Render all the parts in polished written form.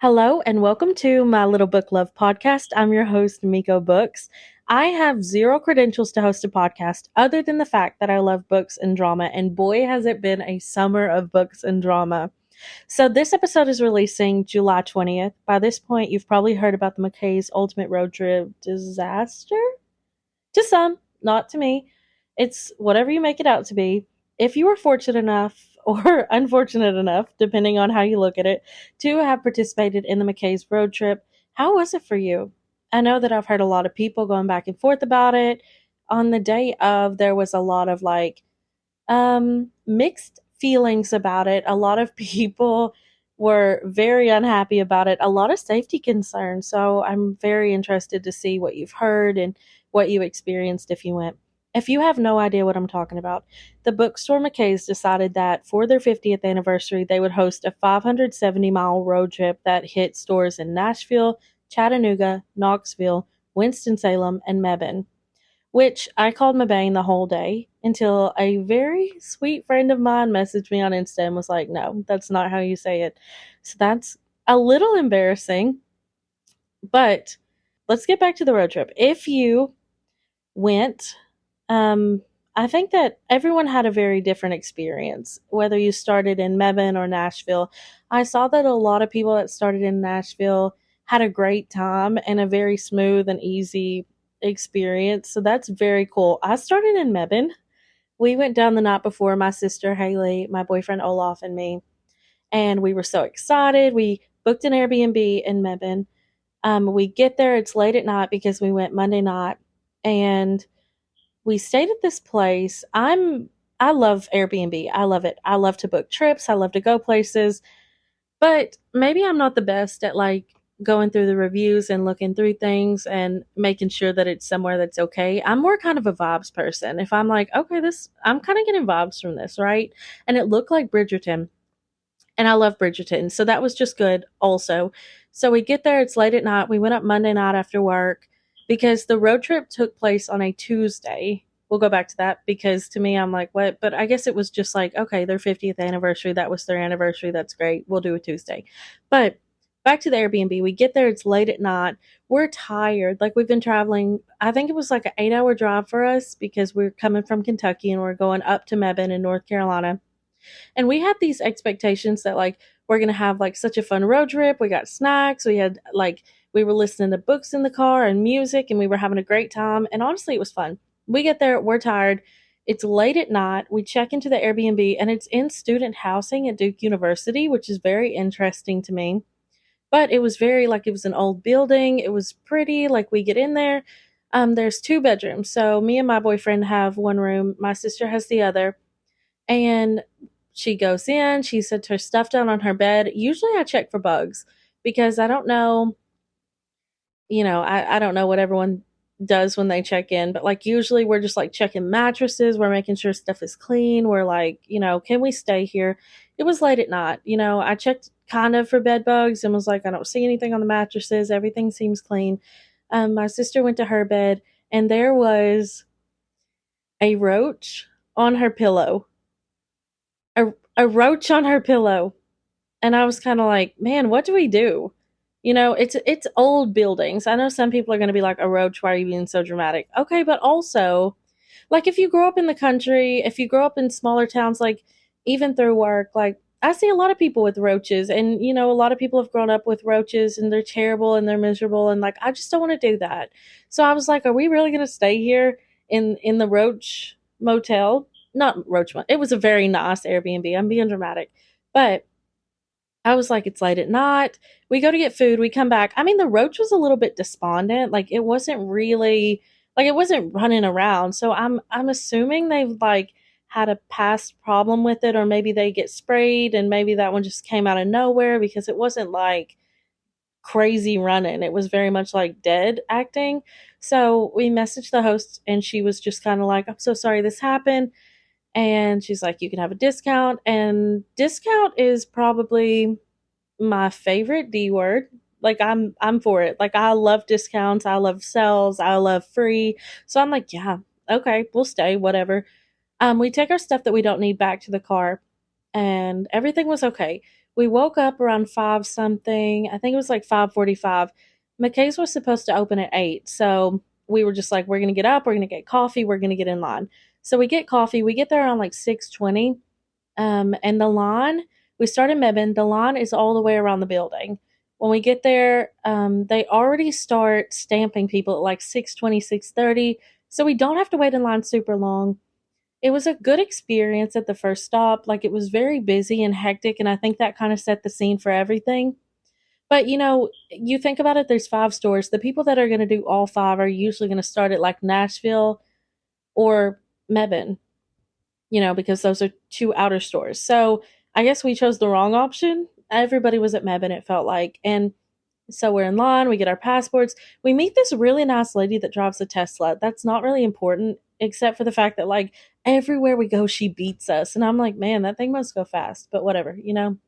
Hello and welcome to my Little Book Love podcast. I'm your host, Miko Books. I have zero credentials to host a podcast other than the fact that I love books and drama, and boy, has it been a summer of books and drama. So, this episode is releasing July 20th. By this point, you've probably heard about the Mckays' ultimate road trip disaster? To some, not to me. It's whatever you make it out to be. If you were fortunate enough or unfortunate enough, depending on how you look at it, to have participated in the Mckays road trip, how was it for you? I know that I've heard a lot of people going back and forth about it. On the day of, there was a lot of mixed feelings about it. A lot of people were very unhappy about it, a lot of safety concerns. So I'm very interested to see what you've heard and what you experienced if you went. If you have no idea what I'm talking about, the bookstore Mckays decided that for their 50th anniversary, they would host a 570-mile road trip that hit stores in Nashville, Chattanooga, Knoxville, Winston-Salem, and Mebane, which I called Mebane the whole day until a very sweet friend of mine messaged me on Insta and was like, no, that's not how you say it. So that's a little embarrassing, but let's get back to the road trip. If you went, I think that everyone had a very different experience, whether you started in Mebane or Nashville. I saw that a lot of people that started in Nashville had a great time and a very smooth and easy experience. So that's very cool. I started in Mebane. We went down the night before, my sister Haley, my boyfriend Olaf, and me, and we were so excited. We booked an Airbnb in Mebane. We get there, it's late at night because we went Monday night, and we stayed at this place. I love Airbnb. I love it. I love to book trips. I love to go places. But maybe I'm not the best at going through the reviews and looking through things and making sure that it's somewhere that's okay. I'm more kind of a vibes person. If I'm like, okay, I'm kind of getting vibes from this, right? And it looked like Bridgerton. And I love Bridgerton. So that was just good also. So we get there, it's late at night. We went up Monday night after work because the road trip took place on a Tuesday. We'll go back to that because to me, I'm like, what? But I guess it was just like, okay, their 50th anniversary. That was their anniversary. That's great. We'll do a Tuesday. But back to the Airbnb. We get there, it's late at night. We're tired. Like we've been traveling. I think it was like an 8-hour drive for us because we're coming from Kentucky and we're going up to Mebane in North Carolina. And we had these expectations that we're going to have such a fun road trip. We got snacks. We had we were listening to books in the car and music and we were having a great time. And honestly, it was fun. We get there, we're tired. It's late at night. We check into the Airbnb and it's in student housing at Duke University, which is very interesting to me. But it was very it was an old building. It was pretty. We get in there. There's 2 bedrooms. So me and my boyfriend have one room. My sister has the other. And she goes in, she sets her stuff down on her bed. Usually I check for bugs because I don't know, I don't know what everyone does when they check in, but usually we're just checking mattresses, we're making sure stuff is clean, we're can we stay here? It was late at night, I checked kind of for bed bugs and was like, I don't see anything on the mattresses, everything seems clean. My sister went to her bed and there was a roach on her pillow. A roach on her pillow. And I was kind of like, man, what do we do? It's old buildings. I know some people are going to be like, a roach, why are you being so dramatic? Okay, but also, if you grow up in the country, if you grow up in smaller towns, even through work, I see a lot of people with roaches, and a lot of people have grown up with roaches, and they're terrible and they're miserable, and I just don't want to do that. So I was like, are we really going to stay here in the roach motel? Not roach, it was a very nice Airbnb. I'm being dramatic, but I was like, it's late at night. We go to get food. We come back. I mean, the roach was a little bit despondent. It wasn't really it wasn't running around. So I'm assuming they've had a past problem with it, or maybe they get sprayed and maybe that one just came out of nowhere because it wasn't crazy running. It was very much dead acting. So we messaged the host and she was just kind of like, I'm so sorry this happened. And she's like, you can have a discount. And discount is probably my favorite D word. I'm for it. I love discounts. I love sales. I love free. So I'm like, yeah, okay, we'll stay, whatever. We take our stuff that we don't need back to the car and everything was okay. We woke up around 5 something. I think it was like 5:45. Mckays was supposed to open at 8. So we were just like, we're going to get up, we're going to get coffee, we're going to get in line. So we get coffee, we get there around like 6:20. And the line, we start in Mebane. The line is all the way around the building. When we get there, they already start stamping people at like 6:20, 6:30. So we don't have to wait in line super long. It was a good experience at the first stop. Like it was very busy and hectic, and I think that kind of set the scene for everything. But you think about it, there's 5 stores. The people that are going to do all 5 are usually going to start at like Nashville or Mebane, because those are 2 outer stores. So I guess we chose the wrong option. Everybody was at Mebane, it felt like. And so we're in line, we get our passports. We meet this really nice lady that drives a Tesla. That's not really important, except for the fact that, like, everywhere we go, she beats us. And I'm like, man, that thing must go fast. But whatever,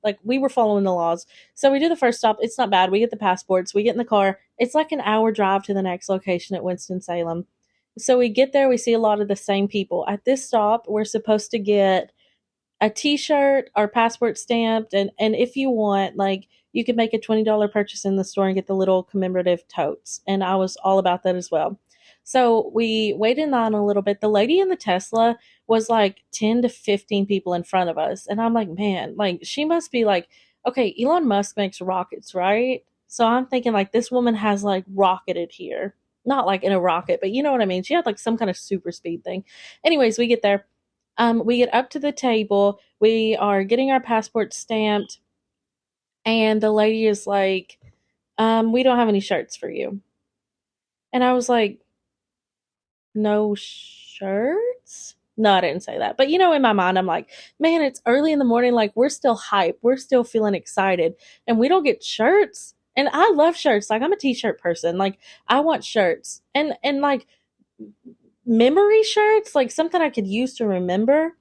like we were following the laws. So we do the first stop. It's not bad. We get the passports, we get in the car. It's like an hour drive to the next location at Winston-Salem. So we get there, we see a lot of the same people. At this stop, we're supposed to get a t-shirt, our passport stamped, and if you want, like, you can make a $20 purchase in the store and get the little commemorative totes. And I was all about that as well. So we waited in line a little bit. The lady in the Tesla was like 10 to 15 people in front of us. And I'm like, man, like she must be like, okay, Elon Musk makes rockets, right? So I'm thinking like this woman has like rocketed here. Not like in a rocket, but you know what I mean? She had like some kind of super speed thing. Anyways, we get there. We get up to the table. We are getting our passport stamped, and the lady is like, "We don't have any shirts for you." And I was like, "No shirts?" No, I didn't say that. But in my mind, I'm like, "Man, it's early in the morning. Like we're still hype. We're still feeling excited, and we don't get shirts." And I love shirts. Like I'm a t-shirt person. Like I want shirts, and like memory shirts, like something I could use to remember.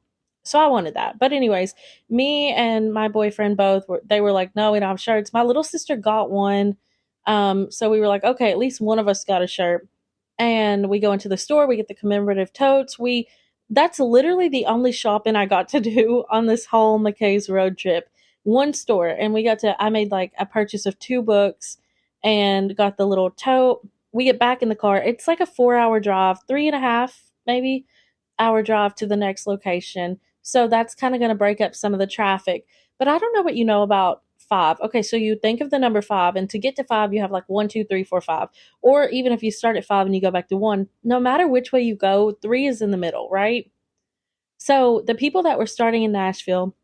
So I wanted that. But anyways, me and my boyfriend both were like, no, we don't have shirts. My little sister got one. So we were like, okay, at least one of us got a shirt. And we go into the store, we get the commemorative totes. That's literally the only shopping I got to do on this whole Mckays road trip. One store, and I made like a purchase of 2 books and got the little tote. We get back in the car. It's like a 4 hour drive, 3.5 maybe hour drive to the next location. So that's kind of going to break up some of the traffic. But I don't know what you know about 5. Okay, so you think of the number 5, and to get to 5, you have like 1, 2, 3, 4, 5. Or even if you start at 5 and you go back to 1, no matter which way you go, 3 is in the middle, right? So the people that were starting in Nashville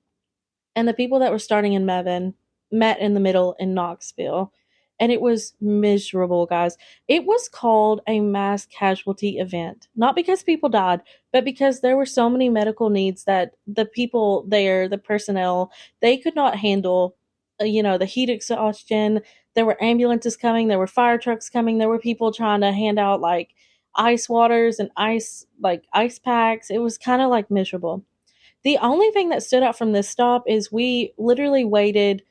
and the people that were starting in Mebane met in the middle in Knoxville. And it was miserable, guys. It was called a mass casualty event. Not because people died, but because there were so many medical needs that the people there, the personnel, they could not handle, the heat exhaustion. There were ambulances coming, there were fire trucks coming, there were people trying to hand out like ice waters and ice packs. It was kind of like miserable. The only thing that stood out from this stop is we literally waited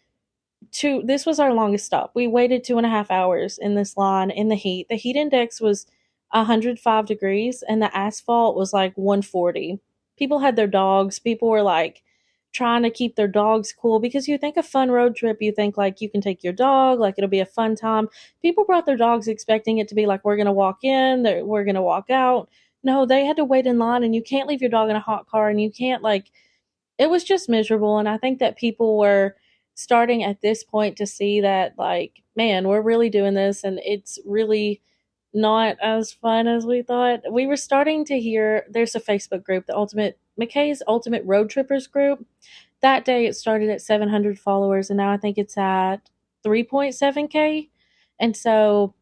this was our longest stop. We waited 2.5 hours in this line in the heat. The heat index was 105 degrees and the asphalt was like 140. People had their dogs. People were like trying to keep their dogs cool because you think a fun road trip, you think like you can take your dog, like it'll be a fun time. People brought their dogs expecting it to be like, we're going to walk in, we're going to walk out. No, they had to wait in line, and you can't leave your dog in a hot car, and you can't like, it was just miserable. And I think that people were starting at this point to see that, like, man, we're really doing this, and it's really not as fun as we thought. We were starting to hear there's a Facebook group, the Ultimate Mckays Ultimate Road Trippers group. That day it started at 700 followers, and now I think it's at 3.7K. And so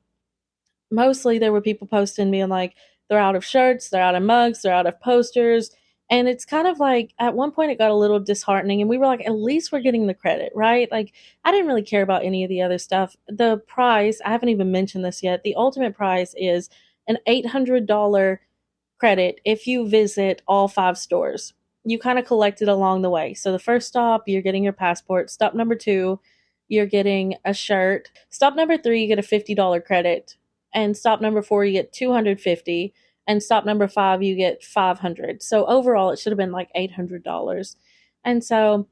mostly there were people posting being like, they're out of shirts, they're out of mugs, they're out of posters. And it's kind of like at one point it got a little disheartening, and we were like, at least we're getting the credit, right? Like I didn't really care about any of the other stuff. The prize, I haven't even mentioned this yet. The ultimate prize is an $800 credit if you visit all 5 stores. You kind of collect it along the way. So the first stop, you're getting your passport. Stop number 2, you're getting a shirt. Stop number 3, you get a $50 credit. And stop number 4, you get 250. And stop number 5, you get 500. So overall, it should have been like $800. And so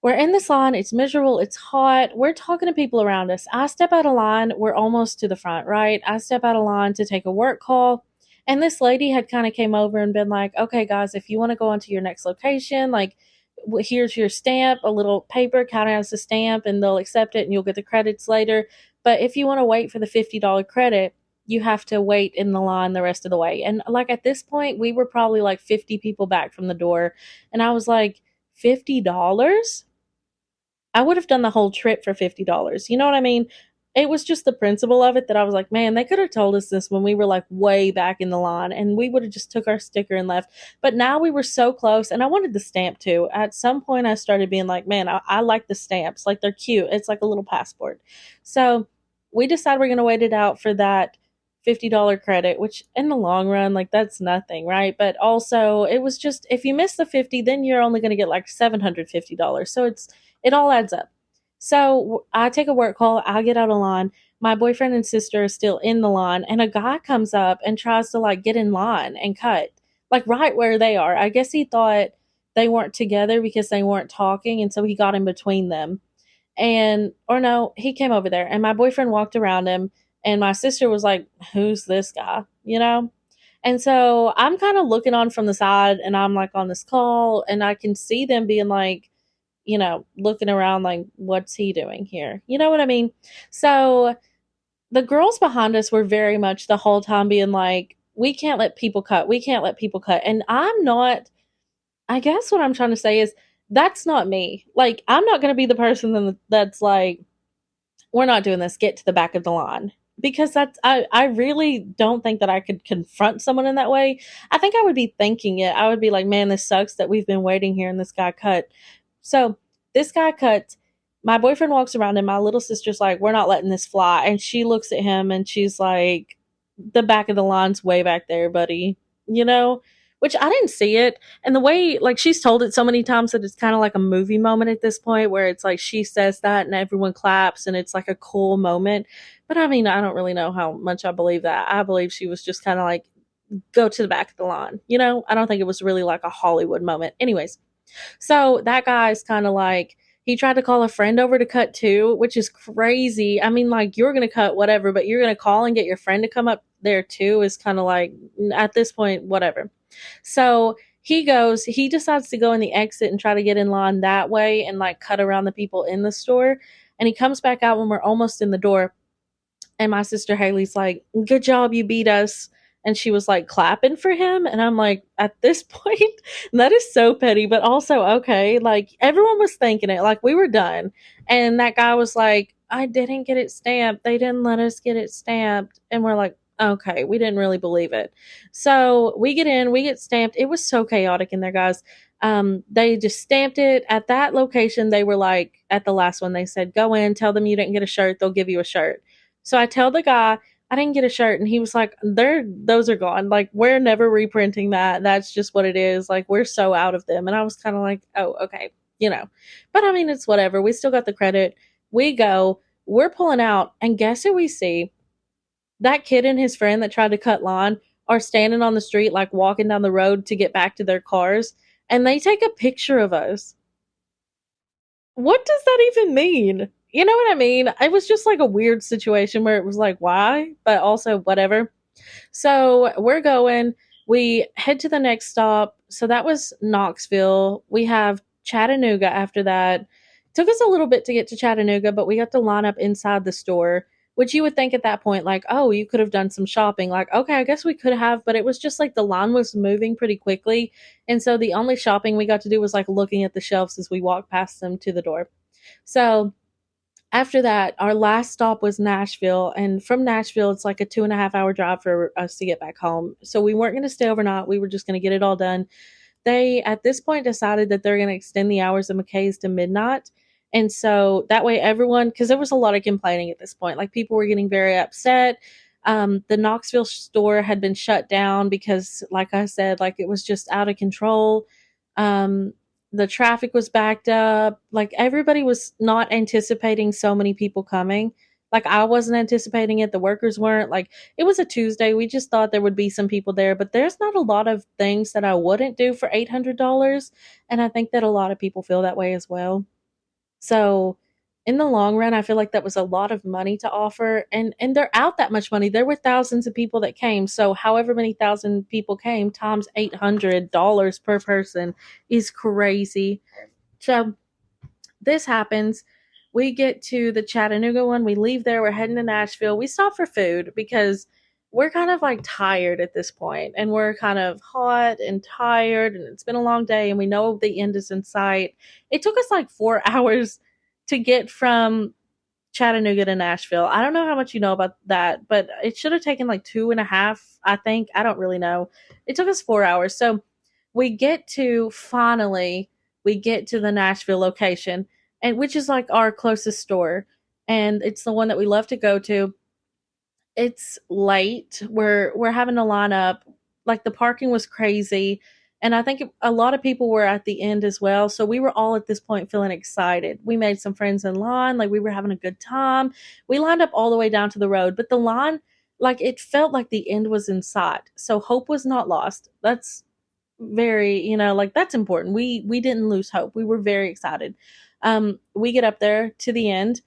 We're in this line. It's miserable. It's hot. We're talking to people around us. I step out of line. We're almost to the front, right? I step out of line to take a work call. And this lady had kind of came over and been like, okay, guys, if you want to go on to your next location, like, here's your stamp, a little paper, kind of has a stamp, and they'll accept it and you'll get the credits later. But if you want to wait for the $50 credit, you have to wait in the line the rest of the way. And like at this point, we were probably like 50 people back from the door. And I was like, $50? I would have done the whole trip for $50. You know what I mean? It was just the principle of it that I was like, man, they could have told us this when we were like way back in the line and we would have just took our sticker and left. But now we were so close and I wanted the stamp too. At some point I started being like, man, I like the stamps. Like they're cute. It's like a little passport. So we decided we're going to wait it out for that $50 credit, which in the long run, like that's nothing, right? But also it was just, if you miss the 50, then you're only going to get like $750. So it all adds up. So I take a work call. I get out of line. My boyfriend and sister are still in the line, and a guy comes up and tries to like get in line and cut, like right where they are. I guess he thought they weren't together because they weren't talking, and so he got in between them. And or no, he came over there, and my boyfriend walked around him, and my sister was like, "Who's this guy?" You know. And so I'm kind of looking on from the side, and I'm like on this call, and I can see them being like, looking around like, what's he doing here? You know what I mean? So the girls behind us were very much the whole time being like, we can't let people cut. We can't let people cut. And I'm not, I guess what I'm trying to say is that's not me. Like, I'm not going to be the person that's like, we're not doing this. Get to the back of the line. Because I really don't think that I could confront someone in that way. I think I would be thinking it. I would be like, man, this sucks that we've been waiting here and this guy cut. So this guy cuts. My boyfriend walks around and my little sister's like, we're not letting this fly. And she looks at him and she's like, the back of the line's way back there, buddy. You know? Which I didn't see it. And the way, like, she's told it so many times that it's kind of like a movie moment at this point where it's like she says that and everyone claps and it's like a cool moment. But I mean, I don't really know how much I believe that. I believe she was just kind of like, go to the back of the line. You know? I don't think it was really like a Hollywood moment. Anyways, so that guy's kind of like, he tried to call a friend over to cut too, which is crazy. I mean, like, you're going to cut whatever, but you're going to call and get your friend to come up there too is kind of like, at this point, whatever. So he decides to go in the exit and try to get in line that way and like cut around the people in the store. And he comes back out when we're almost in the door. And my sister Haley's like, good job, you beat us. And she was like clapping for him. And I'm like, at this point, that is so petty, but also okay. Like everyone was thinking it, like we were done. And that guy was like, I didn't get it stamped. They didn't let us get it stamped. And we're like, okay, we didn't really believe it. So we get in, we get stamped. It was so chaotic in there, guys. They just stamped it at that location. They were like, at the last one, they said, go in, tell them you didn't get a shirt. They'll give you a shirt. So I tell the guy, I didn't get a shirt, and he was like, those are gone. Like, we're never reprinting that. That's just what it is. Like, we're so out of them. And I was kind of like, oh, okay, But I mean, it's whatever. We still got the credit. We go, we're pulling out, and guess who we see? That kid and his friend that tried to cut lawn are standing on the street, like walking down the road to get back to their cars, and they take a picture of us. What does that even mean? You know what I mean? It was just like a weird situation where it was like, why? But also, whatever. So we're going. We head to the next stop. So that was Knoxville. We have Chattanooga after that. It took us a little bit to get to Chattanooga, but we got to line up inside the store, which you would think at that point, like, oh, you could have done some shopping. Like, okay, I guess we could have, but it was just like the line was moving pretty quickly. And so the only shopping we got to do was like looking at the shelves as we walked past them to the door. So after that, our last stop was Nashville. And from Nashville, it's like a 2.5 hour drive for us to get back home. So we weren't going to stay overnight. We were just going to get it all done. They, at this point, decided that they're going to extend the hours of Mckays to midnight. And so that way everyone, because there was a lot of complaining at this point, like people were getting very upset. The Knoxville store had been shut down because, like I said, like it was just out of control. The traffic was backed up. Like everybody was not anticipating so many people coming. Like I wasn't anticipating it. The workers weren't. Like it was a Tuesday. We just thought there would be some people there, but there's not a lot of things that I wouldn't do for $800. And I think that a lot of people feel that way as well. So in the long run, I feel like that was a lot of money to offer, and they're out that much money. There were thousands of people that came. So however many thousand people came times $800 per person is crazy. So this happens. We get to the Chattanooga one. We leave there. We're heading to Nashville. We stop for food because we're kind of like tired at this point, and we're kind of hot and tired, and it's been a long day, and we know the end is in sight. It took us like 4 hours to get from Chattanooga to Nashville. I don't know how much you know about that, but it should have taken like two and a half, I think. I don't really know. It took us 4 hours. So we get to the Nashville location, and which is like our closest store. And it's the one that we love to go to. It's late. We're having to line up. Like the parking was crazy. And I think a lot of people were at the end as well. So we were all at this point feeling excited. We made some friends in line. Like we were having a good time. We lined up all the way down to the road, but the line, like it felt like the end was in sight. So hope was not lost. That's very, like that's important. We didn't lose hope. We were very excited. We get up there to the end,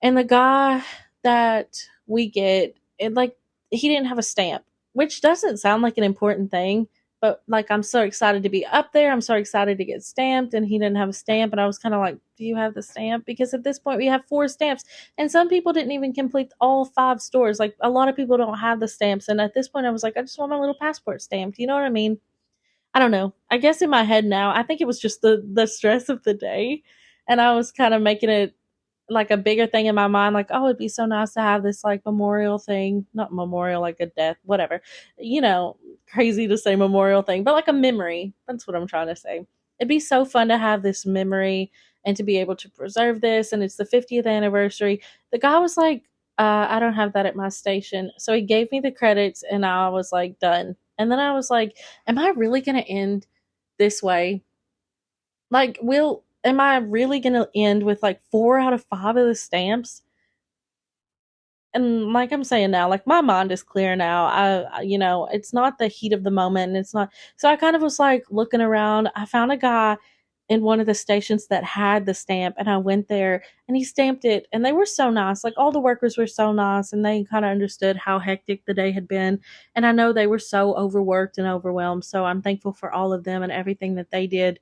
and the guy that we get, it like he didn't have a stamp, which doesn't sound like an important thing, but like I'm so excited to be up there. I'm so excited to get stamped, and he didn't have a stamp, and I was kind of like, "Do you have the stamp?" Because at this point we have 4 stamps, and some people didn't even complete all 5 stores. Like a lot of people don't have the stamps, and at this point I was like, "I just want my little passport stamped." You know what I mean? I don't know. I guess in my head now, I think it was just the stress of the day, and I was kind of making it like a bigger thing in my mind, like, oh, it'd be so nice to have this like memorial thing, not memorial like a death, whatever, you know, crazy to say memorial thing, but like a memory. That's what I'm trying to say. It'd be so fun to have this memory and to be able to preserve this. And it's the 50th anniversary. The guy was like, I don't have that at my station. So he gave me the credits, and I was like, done. And then I was like, am I really going to end this way? Like, am I really gonna end with like 4 out of 5 of the stamps? And like I'm saying now, like my mind is clear now. It's not the heat of the moment, and it's not. So I kind of was like looking around. I found a guy in one of the stations that had the stamp, and I went there, and he stamped it, and they were so nice. Like all the workers were so nice, and they kind of understood how hectic the day had been. And I know they were so overworked and overwhelmed. So I'm thankful for all of them and everything that they did,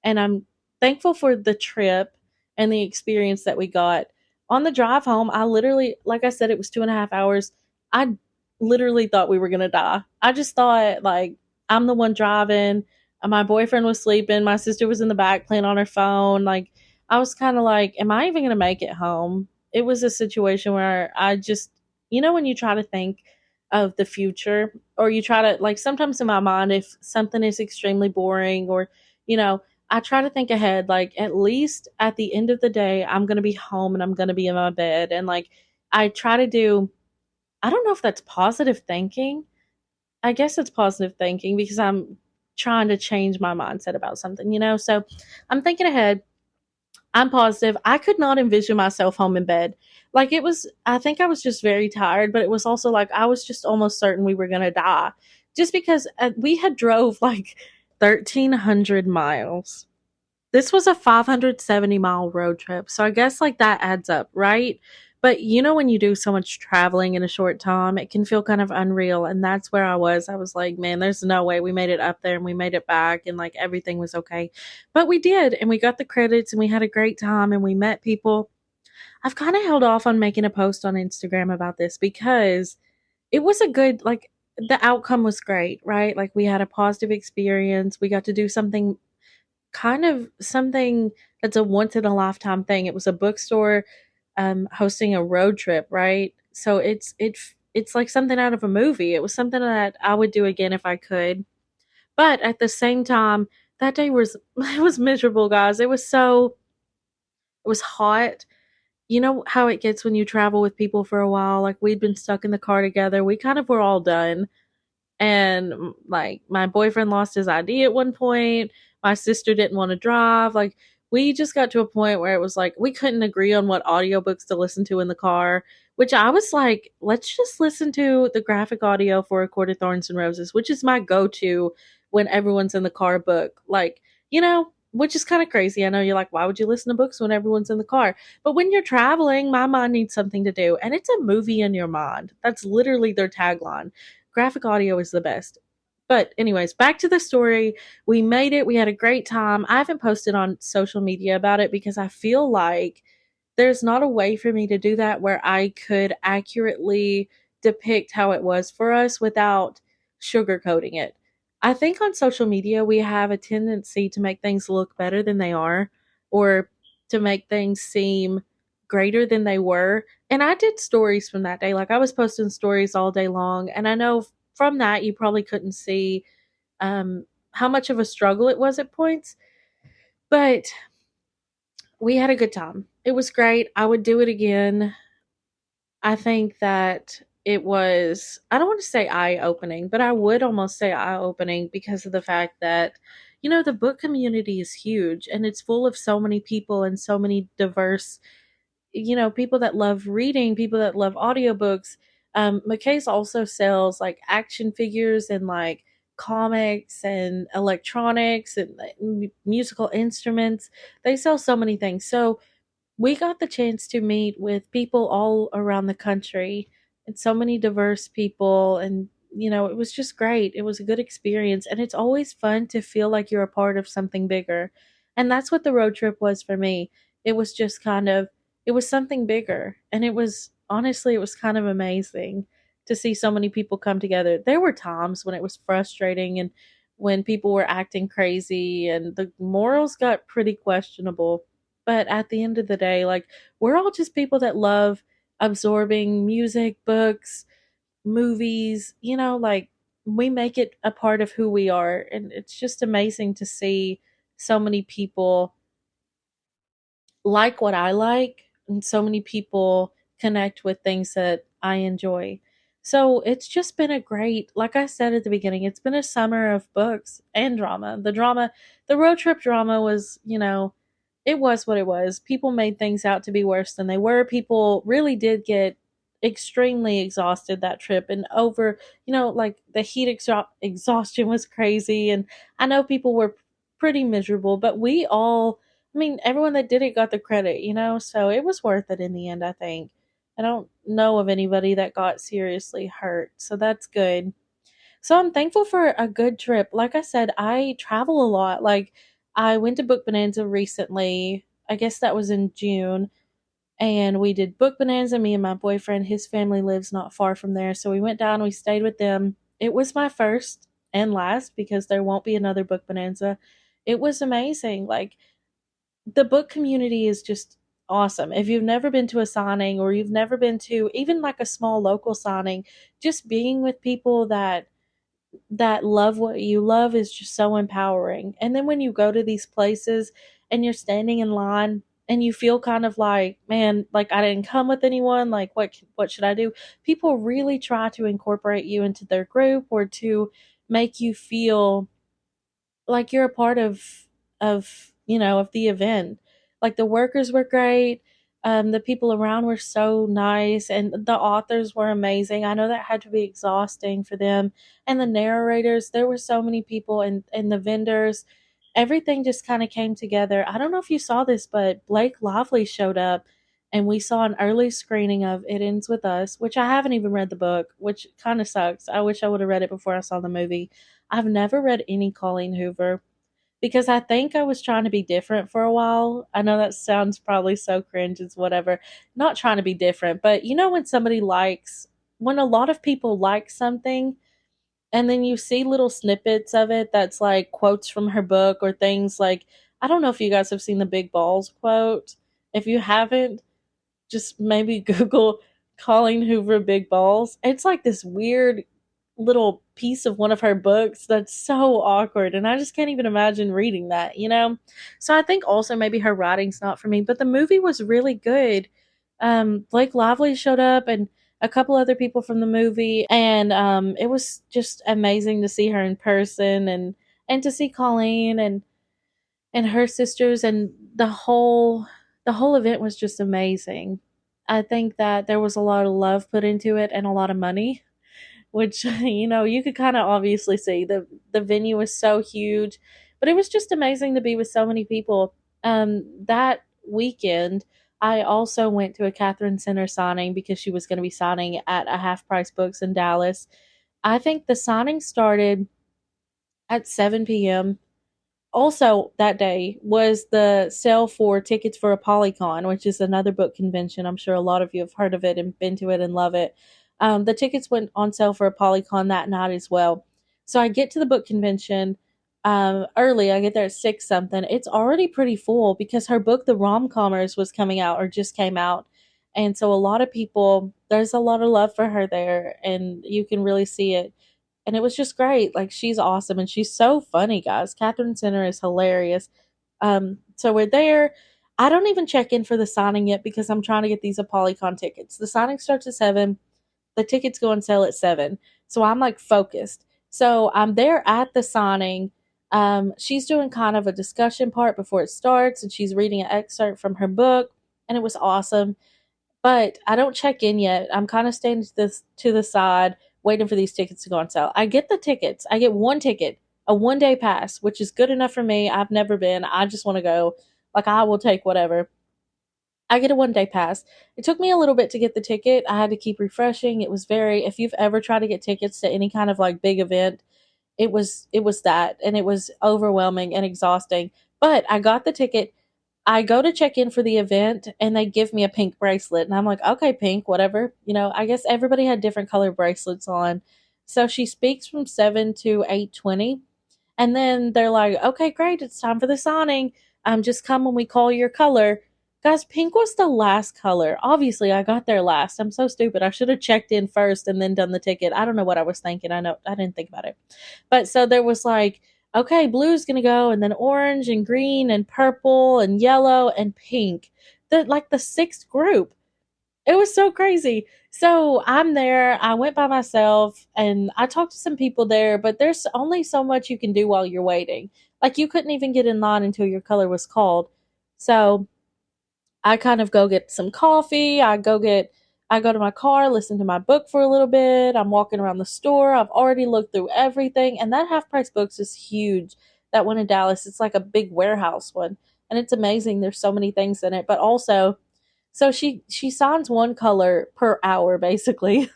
and I'm thankful for the trip and the experience that we got. On the drive home, I literally, like I said, it was 2.5 hours. I literally thought we were going to die. I just thought, like, I'm the one driving. My boyfriend was sleeping. My sister was in the back playing on her phone. Like, I was kind of like, am I even going to make it home? It was a situation where I just, when you try to think of the future, or you try to, like, sometimes in my mind, if something is extremely boring, or, you know, I try to think ahead, like at least at the end of the day, I'm going to be home and I'm going to be in my bed. And like, I try to do, I don't know if that's positive thinking. I guess it's positive thinking because I'm trying to change my mindset about something. So I'm thinking ahead. I'm positive. I could not envision myself home in bed. Like I think I was just very tired, but it was also like I was just almost certain we were going to die just because we had drove like 1,300 miles. This was a 570-mile road trip. So I guess like that adds up, right? But when you do so much traveling in a short time, it can feel kind of unreal. And that's where I was. I was like, man, there's no way we made it up there and we made it back and like everything was okay. But we did. And we got the credits and we had a great time and we met people. I've kind of held off on making a post on Instagram about this because it was a good, like, the outcome was great, right? Like we had a positive experience. We got to do something that's a once in a lifetime thing. It was a bookstore hosting a road trip, right? So it's like something out of a movie. It was something that I would do again if I could. But at the same time, that day was it was miserable, guys. It was hot. You know how it gets when you travel with people for a while. Like we'd been stuck in the car together. We kind of were all done, and like my boyfriend lost his ID at one point. My sister didn't want to drive. Like we just got to a point where it was like we couldn't agree on what audiobooks to listen to in the car, which I was like, let's just listen to the graphic audio for A Court of Thorns and Roses, which is my go-to when everyone's in the car book. Like, which is kind of crazy. I know you're like, why would you listen to books when everyone's in the car? But when you're traveling, my mind needs something to do. And it's a movie in your mind. That's literally their tagline. Graphic audio is the best. But, anyways, back to the story. We made it. We had a great time. I haven't posted on social media about it because I feel like there's not a way for me to do that where I could accurately depict how it was for us without sugarcoating it. I think on social media, we have a tendency to make things look better than they are or to make things seem greater than they were. And I did stories from that day. Like I was posting stories all day long. And I know from that, you probably couldn't see how much of a struggle it was at points. But we had a good time. It was great. I would do it again. I think that it was, I don't want to say eye opening, but I would almost say eye opening because of the fact that, the book community is huge and it's full of so many people and so many diverse, people that love reading, people that love audiobooks. Mckays also sells like action figures and like comics and electronics and like, musical instruments. They sell so many things. So, we got the chance to meet with people all around the country and so many diverse people, and it was just great. It was a good experience, and it's always fun to feel like you're a part of something bigger. And that's what the road trip was for me. It was just kind of, it was something bigger, and it was, honestly, it was kind of amazing to see so many people come together. There were times when it was frustrating and when people were acting crazy and the morals got pretty questionable, but at the end of the day, like, we're all just people that love absorbing music, books, movies, like, we make it a part of who we are. And it's just amazing to see so many people like what I like, and so many people connect with things that I enjoy. So it's just been a great, like I said at the beginning, it's been a summer of books and drama. The road trip drama was, it was what it was. People made things out to be worse than they were. People really did get extremely exhausted that trip and over, like the exhaustion was crazy. And I know people were pretty miserable, but we all, I mean, everyone that did it got the credit, so it was worth it in the end, I think. I don't know of anybody that got seriously hurt, so that's good. So I'm thankful for a good trip. Like I said, I travel a lot. Like, I went to Book Bonanza recently. I guess that was in June. And we did Book Bonanza. Me and my boyfriend, his family lives not far from there. So we went down, we stayed with them. It was my first and last because there won't be another Book Bonanza. It was amazing. Like, the book community is just awesome. If you've never been to a signing or you've never been to even like a small local signing, just being with people that love what you love is just so empowering. And then when you go to these places and you're standing in line and you feel kind of like, man, like I didn't come with anyone, like what should I do? People really try to incorporate you into their group or to make you feel like you're a part of the event. Like, the workers were great. The people around were so nice, and the authors were amazing. I know that had to be exhausting for them. And the narrators, there were so many people, and the vendors, everything just kind of came together. I don't know if you saw this, but Blake Lively showed up, and we saw an early screening of It Ends With Us, which I haven't even read the book, which kind of sucks. I wish I would have read it before I saw the movie. I've never read any Colleen Hoover because I think I was trying to be different for a while. I know that sounds probably so cringe, it's whatever. Not trying to be different, but when when a lot of people like something and then you see little snippets of it that's like quotes from her book or things like, I don't know if you guys have seen the big balls quote. If you haven't, just maybe Google Colleen Hoover big balls. It's like this weird little piece of one of her books that's so awkward, and I just can't even imagine reading that. So I think also maybe her writing's not for me, but the movie was really good. Blake Lively showed up and a couple other people from the movie, and it was just amazing to see her in person and to see Colleen and her sisters, and the whole event was just amazing. I think that there was a lot of love put into it and a lot of money, which you could kind of obviously see. The venue was so huge. But it was just amazing to be with so many people. That weekend, I also went to a Catherine Center signing because she was going to be signing at a Half Price Books in Dallas. I think the signing started at 7 p.m. Also, that day was the sale for tickets for a Polycon, which is another book convention. I'm sure a lot of you have heard of it and been to it and love it. The tickets went on sale for a Polycon that night as well. So I get to the book convention early. I get there at 6 something. It's already pretty full because her book, The Rom-Comers, was coming out or just came out. And so a lot of people, there's a lot of love for her there, and you can really see it, and it was just great. Like, she's awesome and she's so funny, guys. Catherine Center is hilarious. So we're there. I don't even check in for the signing yet because I'm trying to get these Apolycon tickets. The signing starts at 7. The tickets go on sale at 7. So I'm like focused. So I'm there at the signing. She's doing kind of a discussion part before it starts, and she's reading an excerpt from her book, and it was awesome. But I don't check in yet. I'm kind of staying to the side, waiting for these tickets to go on sale. I get the tickets. I get one ticket, a 1 day pass, which is good enough for me. I've never been. I just want to go. Like, I will take whatever. I get a 1 day pass. It took me a little bit to get the ticket. I had to keep refreshing. It was very, if you've ever tried to get tickets to any kind of like big event, it was that, and it was overwhelming and exhausting. But I got the ticket. I go to check in for the event, and they give me a pink bracelet. And I'm like, okay, pink, whatever. I guess everybody had different color bracelets on. So she speaks from 7 to 8:20. And then they're like, okay, great. It's time for the signing. Just come when we call your color. Guys, pink was the last color. Obviously, I got there last. I'm so stupid. I should have checked in first and then done the ticket. I don't know what I was thinking. I know I didn't think about it. But so there was like, okay, blue's gonna go, and then orange and green and purple and yellow and pink. The sixth group. It was so crazy. So I'm there. I went by myself and I talked to some people there, but there's only so much you can do while you're waiting. Like, you couldn't even get in line until your color was called. So I kind of go get some coffee. I go to my car, listen to my book for a little bit. I'm walking around the store. I've already looked through everything. And that Half Price Books is huge. That one in Dallas, it's like a big warehouse one. And it's amazing. There's so many things in it. But also, so she signs one color per hour basically.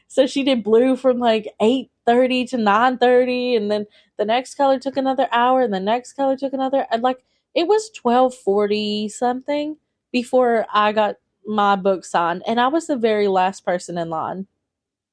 So she did blue from like 8:30 to 9:30, and then the next color took another hour, and the next color took another, and like, it was 12:40 something before I got my book signed, and I was the very last person in line.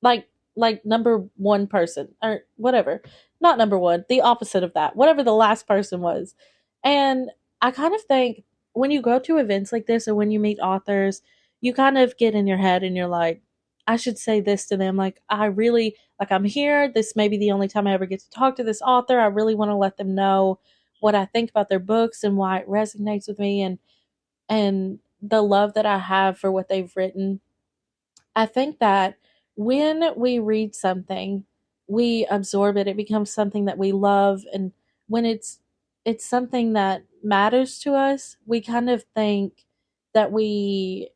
Like like number one person or whatever. Not number one, the opposite of that. Whatever the last person was. And I kind of think when you go to events like this or when you meet authors, you kind of get in your head and you're like, I should say this to them. Like, I really, like, I'm here. This may be the only time I ever get to talk to this author. I really want to let them know what I think about their books and why it resonates with me, and the love that I have for what they've written. I think that when we read something, we absorb it. It becomes something that we love, and when it's something that matters to us, we kind of think that we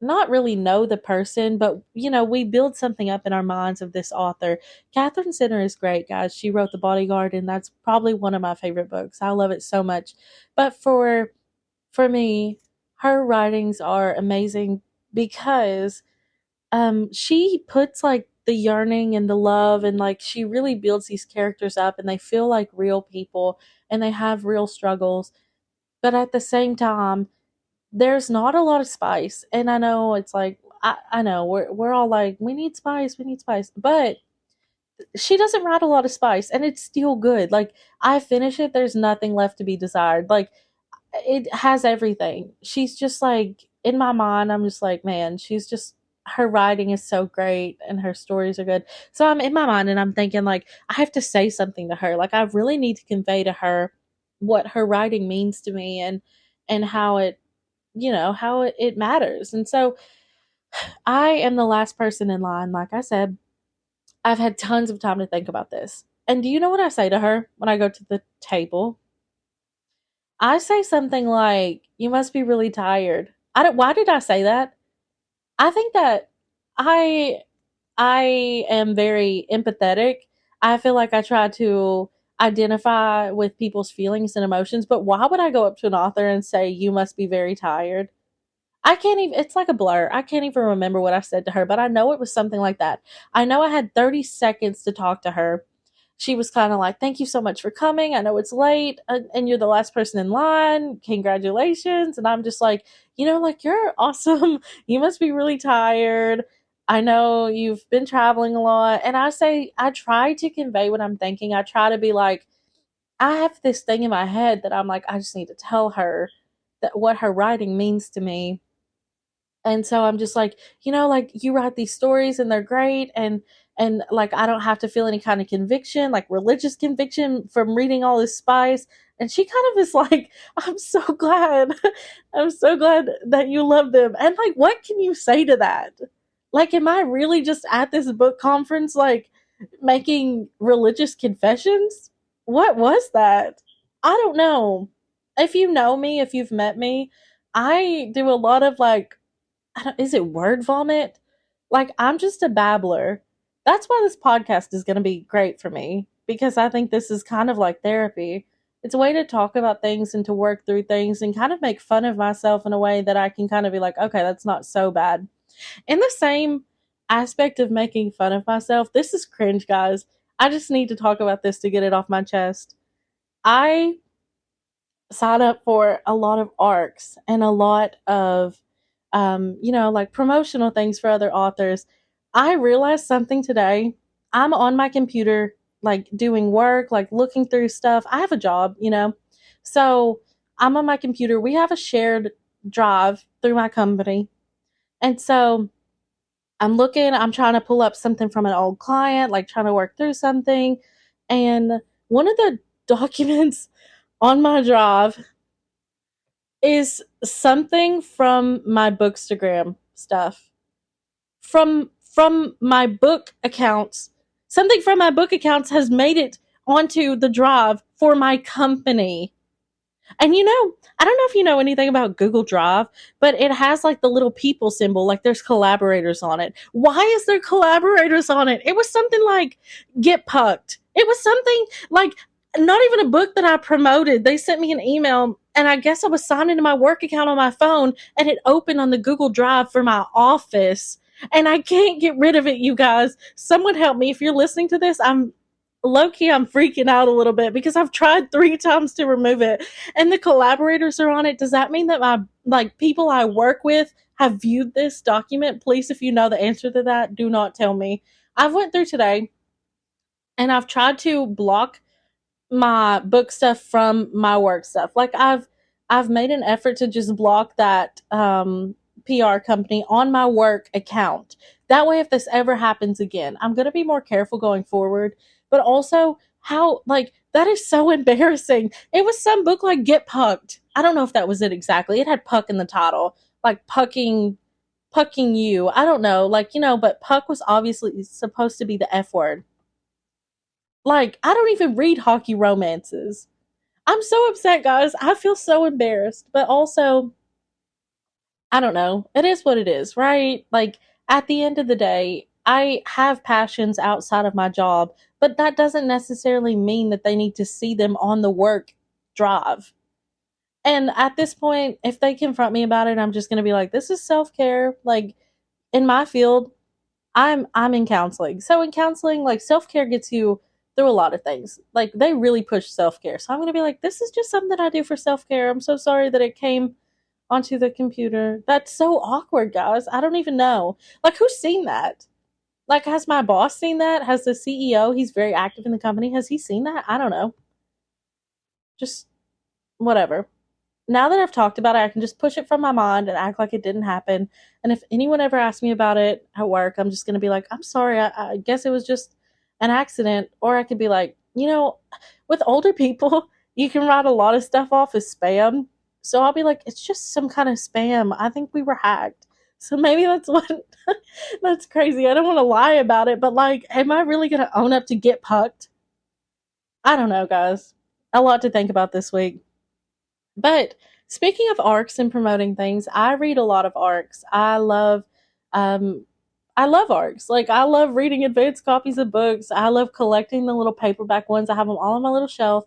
not really know the person, but we build something up in our minds of this author. Catherine Center is great, guys. She wrote The Bodyguard, and that's probably one of my favorite books. I love it so much. But for me, her writings are amazing because she puts like the yearning and the love, and like she really builds these characters up, and they feel like real people, and they have real struggles, but at the same time there's not a lot of spice. And I know it's like, I know we're all like, we need spice, but she doesn't write a lot of spice, and it's still good. Like, I finish it, there's nothing left to be desired. Like, it has everything. She's just like, in my mind, I'm just like, man, she's just, her writing is so great and her stories are good. So I'm in my mind and I'm thinking, like, I have to say something to her. Like, I really need to convey to her what her writing means to me, and how it, how it matters. And so I am the last person in line. Like I said, I've had tons of time to think about this. And do you know what I say to her when I go to the table? I say something like, "You must be really tired." I don't. Why did I say that? I think that I I am very empathetic. I feel like I try to identify with people's feelings and emotions, but why would I go up to an author and say, you must be very tired? I can't even, it's like a blur. I can't even remember what I said to her, but I know it was something like that. I know I had 30 seconds to talk to her. She was kind of like, thank you so much for coming. I know it's late and you're the last person in line. Congratulations. And I'm just like, like, you're awesome. You must be really tired. I know you've been traveling a lot. And I try to convey what I'm thinking. I try to be like, I have this thing in my head that I'm like, I just need to tell her that what her writing means to me. And so I'm just like, like, you write these stories and they're great, and like, I don't have to feel any kind of conviction, like religious conviction, from reading all this spice. And she kind of is like, I'm so glad. I'm so glad that you love them. And like, what can you say to that? Like, am I really just at this book conference, like, making religious confessions? What was that? I don't know. If you know me, if you've met me, I do a lot of like, is it word vomit? Like, I'm just a babbler. That's why this podcast is going to be great for me, because I think this is kind of like therapy. It's a way to talk about things and to work through things and kind of make fun of myself in a way that I can kind of be like, okay, that's not so bad. In the same aspect of making fun of myself, this is cringe, guys. I just need to talk about this to get it off my chest. I sign up for a lot of ARCs and a lot of like promotional things for other authors. I realized something today. I'm on my computer, like doing work, like looking through stuff. I have a job. So I'm on my computer. We have a shared drive through my company. And so I'm trying to pull up something from an old client, like trying to work through something. And one of the documents on my drive is something from my Bookstagram stuff. From my book accounts. Something from my book accounts has made it onto the drive for my company. And I don't know if you know anything about Google Drive, but it has like the little people symbol, like there's collaborators on it. Why is there collaborators on it? It was something like Get Pucked. It was something like not even a book that I promoted. They sent me an email, and I guess I was signed into my work account on my phone, and it opened on the Google Drive for my office. And I can't get rid of it, you guys. Someone help me. If you're listening to this, I'm freaking out a little bit because I've tried 3 times to remove it, and the collaborators are on it. Does that mean that my people I work with have viewed this document? Please, if you know the answer to that, do not tell me. I've went through today and I've tried to block my book stuff from my work stuff. Like, I've made an effort to just block that PR company on my work account. That way, if this ever happens again, I'm going to be more careful going forward. But also, how, like, that is so embarrassing. It was some book like Get Pucked. I don't know if that was it exactly. It had puck in the title, like pucking you. I don't know, like, but puck was obviously supposed to be the F word. Like, I don't even read hockey romances. I'm so upset, guys. I feel so embarrassed, but also, I don't know. It is what it is, right? Like, at the end of the day, I have passions outside of my job, but that doesn't necessarily mean that they need to see them on the work drive. And at this point, if they confront me about it, I'm just going to be like, this is self-care. Like, in my field, I'm in counseling. So in counseling, like, self-care gets you through a lot of things. Like, they really push self-care. So I'm going to be like, this is just something I do for self-care. I'm so sorry that it came onto the computer. That's so awkward, guys. I don't even know. Like, who's seen that? Like, has my boss seen that? Has the CEO, he's very active in the company, has he seen that? I don't know. Just whatever. Now that I've talked about it, I can just push it from my mind and act like it didn't happen. And if anyone ever asks me about it at work, I'm just going to be like, I'm sorry. I guess it was just an accident. Or I could be like, with older people, you can write a lot of stuff off as spam. So I'll be like, it's just some kind of spam. I think we were hacked. So maybe that's what, that's crazy. I don't want to lie about it, but like, am I really going to own up to Get Pucked? I don't know, guys. A lot to think about this week. But speaking of arcs and promoting things, I read a lot of arcs. I love, um, I love ARCs. Like, I love reading advanced copies of books. I love collecting the little paperback ones. I have them all on my little shelf.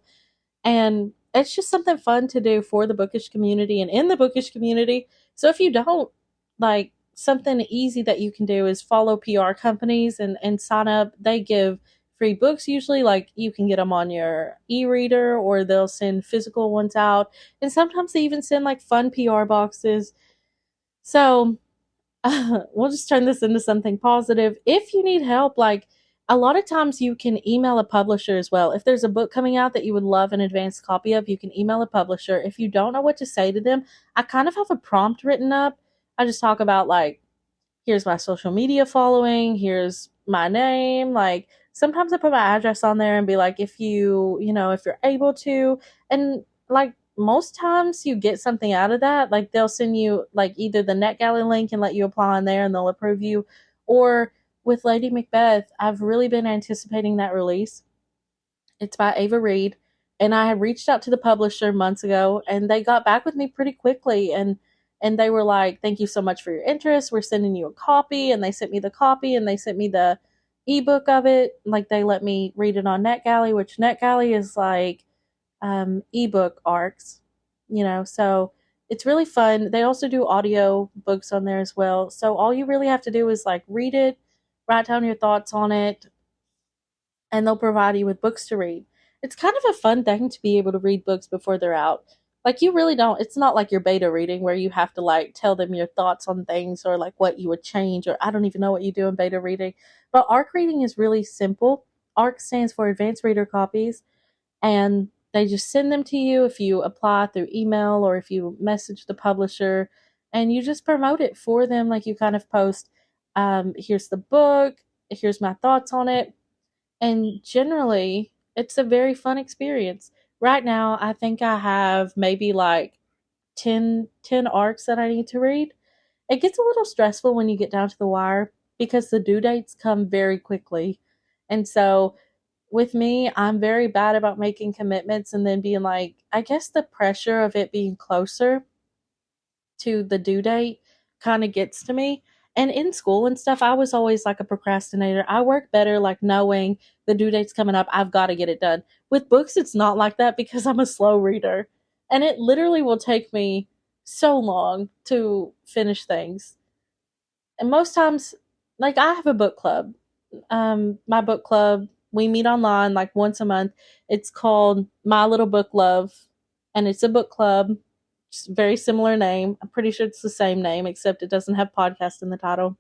And it's just something fun to do for the bookish community and in the bookish community. So if you don't, like, something easy that you can do is follow PR companies and sign up. They give free books usually, like you can get them on your e-reader or they'll send physical ones out. And sometimes they even send like fun PR boxes. So we'll just turn this into something positive. If you need help, like a lot of times you can email a publisher as well. If there's a book coming out that you would love an advanced copy of, you can email a publisher. If you don't know what to say to them, I kind of have a prompt written up. I just talk about like, here's my social media following, here's my name. Like sometimes I put my address on there and be like, if if you're able to, and like most times you get something out of that. Like they'll send you like either the NetGalley link and let you apply on there and they'll approve you, or with Lady Macbeth, I've really been anticipating that release. It's by Ava Reed. And I had reached out to the publisher months ago and they got back with me pretty quickly and they were like, "Thank you so much for your interest. We're sending you a copy." And they sent me the copy and they sent me the ebook of it. Like they let me read it on NetGalley, which NetGalley is like ebook arcs, so it's really fun. They also do audio books on there as well. So all you really have to do is like read it, write down your thoughts on it, and they'll provide you with books to read. It's kind of a fun thing to be able to read books before they're out. Like you really don't, it's not like your beta reading where you have to like tell them your thoughts on things or like what you would change, or I don't even know what you do in beta reading. But ARC reading is really simple. ARC stands for Advanced Reader Copies, and they just send them to you if you apply through email or if you message the publisher, and you just promote it for them. Like you kind of post, here's the book, here's my thoughts on it, and generally, it's a very fun experience. Right now, I think I have maybe like ten arcs that I need to read. It gets a little stressful when you get down to the wire because the due dates come very quickly. And so, with me, I'm very bad about making commitments and then being like, I guess the pressure of it being closer to the due date kind of gets to me. And in school and stuff, I was always like a procrastinator. I work better like knowing the due date's coming up. I've got to get it done. With books, it's not like that because I'm a slow reader. And it literally will take me so long to finish things. And most times, like I have a book club. My book club, we meet online like once a month. It's called My Little Book Love, and it's a book club. It's a very similar name. I'm pretty sure it's the same name, except it doesn't have podcast in the title.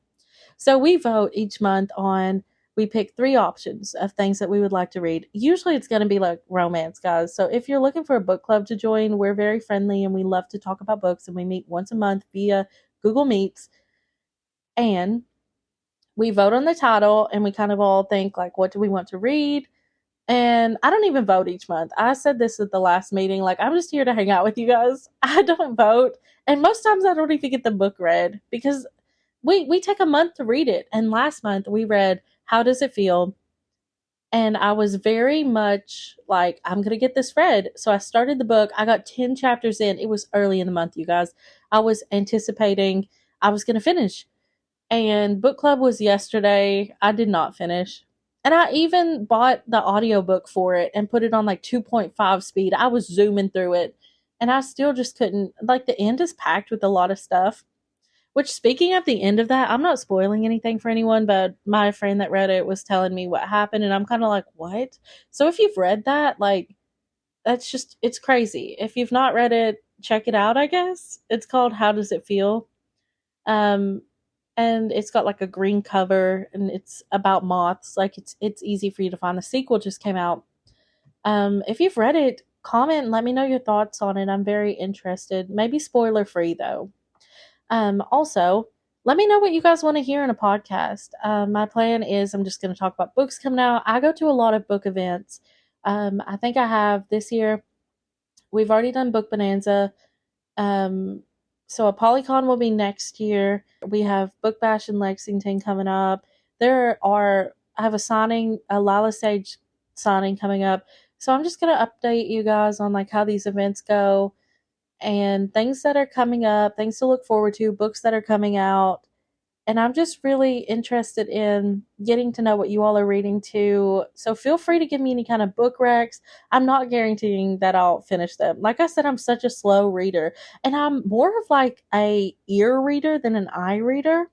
So we vote each month on, we pick three options of things that we would like to read. Usually it's going to be like romance, guys. So if you're looking for a book club to join, we're very friendly and we love to talk about books, and we meet once a month via Google Meets. And we vote on the title and we kind of all think like, what do we want to read? And I don't even vote each month. I said this at the last meeting, like I'm just here to hang out with you guys. I don't vote. And most times I don't even get the book read because we take a month to read it. And last month we read How Does It Feel? And I was very much like, I'm going to get this read. So I started the book. I got 10 chapters in. It was early in the month, you guys. I was anticipating I was going to finish. And book club was yesterday. I did not finish. And I even bought the audiobook for it and put it on like 2.5 speed. I was zooming through it and I still just couldn't. Like the end is packed with a lot of stuff. Which, speaking of the end of that, I'm not spoiling anything for anyone, but my friend that read it was telling me what happened, and I'm kind of like, what? So if you've read that, like, that's just, it's crazy. If you've not read it, check it out, I guess. It's called How Does It Feel? Um, and it's got like a green cover and it's about moths. Like it's easy for you to find. The sequel just came out. If you've read it, comment and let me know your thoughts on it. I'm very interested. Maybe spoiler free though. Also, let me know what you guys want to hear in a podcast. My plan is I'm just going to talk about books coming out. I go to a lot of book events. I think I have this year. We've already done Book Bonanza. So a Polycon will be next year. We have Book Bash in Lexington coming up. I have a signing, a Lila Sage signing coming up. So I'm just going to update you guys on like how these events go and things that are coming up, things to look forward to, books that are coming out. And I'm just really interested in getting to know what you all are reading too. So feel free to give me any kind of book recs. I'm not guaranteeing that I'll finish them. Like I said, I'm such a slow reader, and I'm more of like a ear reader than an eye reader.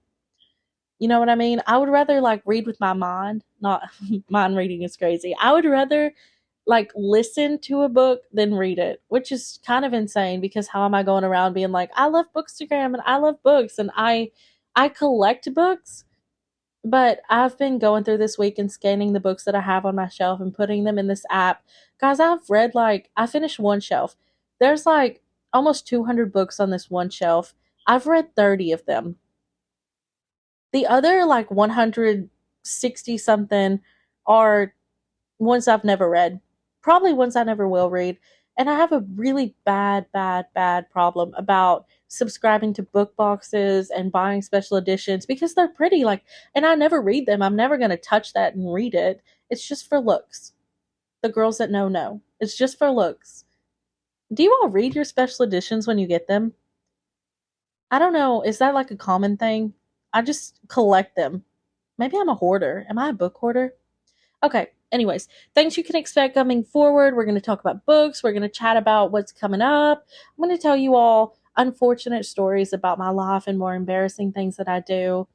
You know what I mean? I would rather like read with my mind, not mind reading is crazy. I would rather like listen to a book than read it, which is kind of insane because how am I going around being like, I love Bookstagram and I love books and I collect books, but I've been going through this week and scanning the books that I have on my shelf and putting them in this app. Guys, I've read like I finished one shelf. There's like almost 200 books on this one shelf. I've read 30 of them. The other like 160 something are ones I've never read, probably ones I never will read. And I have a really bad problem about subscribing to book boxes and buying special editions because they're pretty. Like, and I never read them. I'm never going to touch that and read it. It's just for looks. The girls that know. It's just for looks. Do you all read your special editions when you get them? I don't know. Is that like a common thing? I just collect them. Maybe I'm a hoarder. Am I a book hoarder? Okay. Anyways, things you can expect coming forward. We're going to talk about books. We're going to chat about what's coming up. I'm going to tell you all unfortunate stories about my life and more embarrassing things that I do.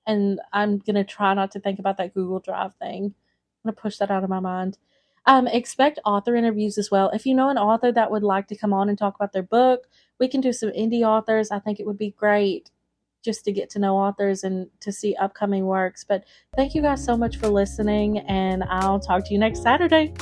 And I'm going to try not to think about that Google Drive thing. I'm going to push that out of my mind. Expect author interviews as well. If you know an author that would like to come on and talk about their book, we can do some indie authors. I think it would be great just to get to know authors and to see upcoming works. But thank you guys so much for listening, and I'll talk to you next Saturday.